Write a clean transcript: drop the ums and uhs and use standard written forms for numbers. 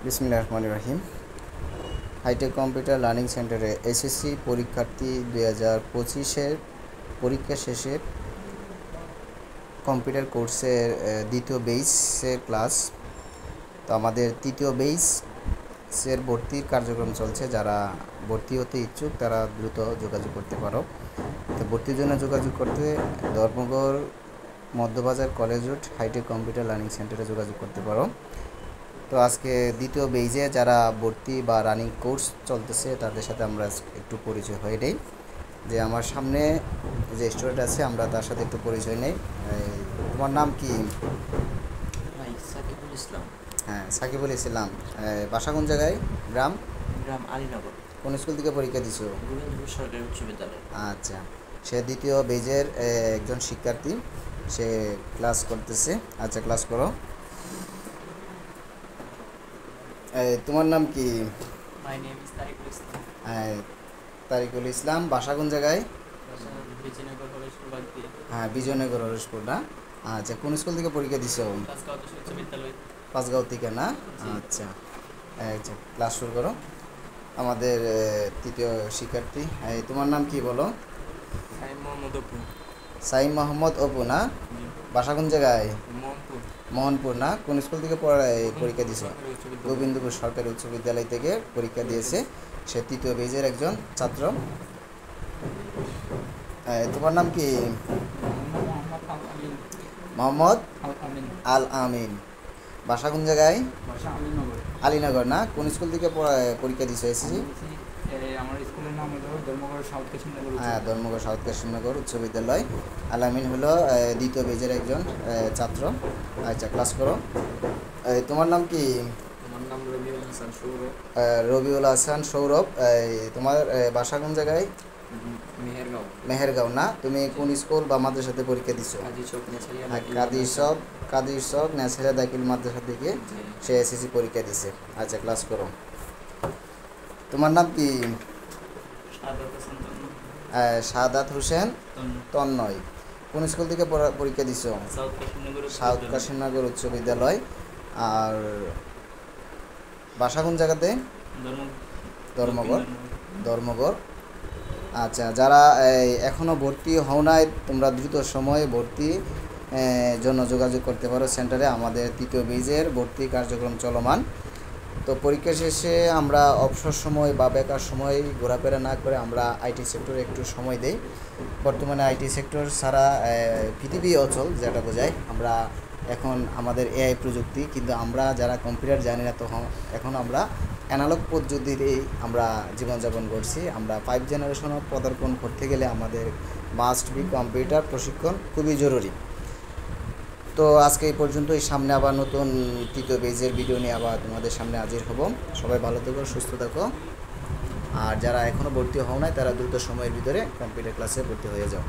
বিসমিল্লাহির রহমানির রহিম। Hi tech computer learning সেন্টারে এসএসসি পরীক্ষার্থী 2025-এর পরীক্ষা শেষে কম্পিউটার কোর্সের দ্বিতীয় বেইসের ক্লাস। তো আমাদের তৃতীয় বেইসের ভর্তির কার্যক্রম চলছে। যারা ভর্তি হতে ইচ্ছুক তারা দ্রুত যোগাযোগ করতে পারো। তো ভর্তির জন্য যোগাযোগ করতে Dharmagarh Madhyabazar college road hitech computer learning সেন্টারে যোগাযোগ করতে পারো। তো আজকে দ্বিতীয় বেইজে যারা ভর্তি বা রানিং কোর্স চলতেছে তাদের সাথে আমরা একটু পরিচয় হয়ে নেই। যে আমার সামনে যে স্টুডেন্ট আছে আমরা তার সাথে একটু পরিচয় নেই। তোমার নাম কি? সাকিবুল ইসলাম। হ্যাঁ, সাকিবুল ইসলাম। বাসা কোন জায়গায়? গ্রাম আলীনগর। কোন স্কুল থেকে পরীক্ষা দিছো? গোবিন্দপুর সরকারি উচ্চ বিদ্যালয়। আচ্ছা, সে দ্বিতীয় বেজের একজন শিক্ষার্থী, সে ক্লাস করতেছে। আচ্ছা, ক্লাস করো। তোমার নাম কি? মাই নেম ইজ তারিকুল ইসলাম। তারিকুল ইসলাম। বাসা কোন জায়গায়? বিজয়নগর হরিশপুর বাগদি। হ্যাঁ, বিজয়নগর হরিশপুর না? আচ্ছা, কোন স্কুল থেকে পরীক্ষা দিছো? পাঁচগাঁও উচ্চ বিদ্যালয়। পাঁচগাঁও থেকে না? আচ্ছা আচ্ছা, ক্লাস শুরু করো। আমাদের তৃতীয় শিক্ষার্থী, তোমার নাম কি বলো? সাইম মোহাম্মদ অপু। সাইম মোহাম্মদ অপু না? বাসা কোন জায়গায়? মোহনপুর। মোহনপুর না? কোন স্কুল থেকে পরীক্ষা দিছো? গোবিন্দপুর সরকারি উচ্চ বিদ্যালয় থেকে পরীক্ষা দিয়েছে। সে তৃতীয় বেজের একজন ছাত্র। তোমার নাম কি? মোহাম্মদ আল আমিন। বাসা কোন জায়গায়? আলীনগর না? কোন স্কুল থেকে পরীক্ষা দিছো এসেছি? আমার স্কুলের নাম হলো ধর্মগড় সাউথ কৃষ্ণনগর। হ্যাঁ, ধর্মগড় সাউথ কৃষ্ণনগর উচ্চ বিদ্যালয়। আল আমিন হলো দ্বিতীয় বেজের একজন ছাত্র। আচ্ছা, ক্লাস করো। তোমার নাম কি? আমার নাম রবিউল হাসান সৌরভ। রবিউল হাসান সৌরভ। তোমার বাসা কোন জায়গায়? মেহেরগাঁও। মেহেরগাঁও না? তুমি কোন স্কুল বা মাদ্রাসাতে পরীক্ষা দিছো? কাদির চক ন্যাসারিয়া দাখিল মাদ্রাসা থেকে সে এসএসসি পরীক্ষা দিছে। আচ্ছা, ক্লাস করো। তোমার নাম কি? সাদাত হোসেন তন্ময়। কোন স্কুল থেকে পরীক্ষা দিছো? সাউথ কাশিমনগর উচ্চ বিদ্যালয়। আর বাসা কোন জায়গাতে? ধর্মগড়। আচ্ছা, যারা এখনও ভর্তি হও নাই তোমরা দ্রুত সময়ে ভর্তি জন্য যোগাযোগ করতে পারো সেন্টারে। আমাদের তৃতীয় বেজের ভর্তি কার্যক্রম চলমান। তো পরীক্ষা শেষে আমরা অবসর সময় বা বেকার সময় ঘোরাফেরা না করে আমরা আইটি সেক্টরে একটু সময় দেই। বর্তমানে আইটি সেক্টর ছাড়া পৃথিবী অচল, যেটা বোঝায়। আমরা এখন আমাদের এআই প্রযুক্তি, কিন্তু আমরা যারা কম্পিউটার জানি না তখন এখন আমরা অ্যানালগ পদ্ধতিতেই আমরা জীবনযাপন করছি। আমরা 5 জেনারেশনও পদার্পণ করতে গেলে আমাদের মাস্ট বি কম্পিউটার প্রশিক্ষণ খুবই জরুরি। তো আজকে এই পর্যন্তই। সামনে আবার নতুন তৃতীয় বেজের ভিডিও নিয়ে আবার তোমাদের সামনে হাজির হব। সবাই ভালো থেকো, সুস্থ থাকো। আর যারা এখনও ভর্তি হও নাই তারা দ্রুত সময়ের ভিতরে কম্পিউটার ক্লাসে ভর্তি হয়ে যাও।